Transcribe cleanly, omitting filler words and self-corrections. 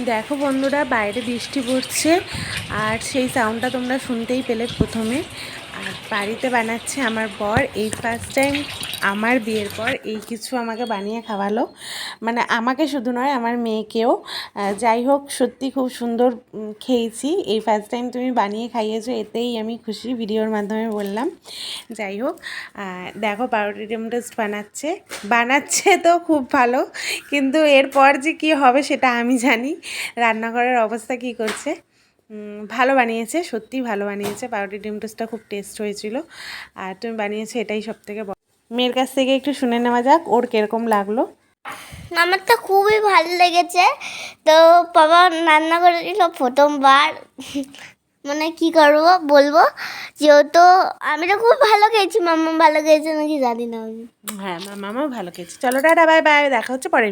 দেখো বন্ধুরা, বাইরে বৃষ্টি পড়ছে আর সেই সাউন্ডটা তোমরা শুনতেই পেলে প্রথমে। আর বাড়িতে বানাচ্ছে আমার বর, এই ফার্স্ট টাইম আমার বিয়ের পর এই কিছু আমাকে বানিয়ে খাওয়ালো, মানে আমাকে শুধু নয় আমার মেয়েকেও। যাই হোক, সত্যি খুব সুন্দর খেয়েছি। এই ফার্স্ট টাইম তুমি বানিয়ে খাইয়েছো, এতেই আমি খুশি, ভিডিওর মাধ্যমে বললাম। যাই হোক, দেখো পাউরুটি ডিম টোস্ট বানাচ্ছে তো খুব ভালো, কিন্তু এরপর যে কী হবে সেটা আমি জানি। রান্নাঘরের অবস্থা কী করছে। ভালো বানিয়েছে, সত্যিই ভালো বানিয়েছে। পাউরুটি ডিম টোস্টটা খুব টেস্ট হয়েছিল। আর তুমি বানিয়েছো, এটাই সবথেকে বড়। মেয়ের কাছ থেকে একটু শুনে নেওয়া যাক ওর কীরকম লাগলো। আমার তো খুবই ভালো লেগেছে। তো বাবা রান্না করেছিল প্রথমবার, মানে কি করবো বলবো, যেহেতু আমি তো খুব ভালো খেয়েছি, মাম্মা ভালো খেয়েছে নাকি জানি না আমি। হ্যাঁ, মামাও ভালো খেয়েছে। চলো টাটা, বাই বাই, দেখা হচ্ছে পরে।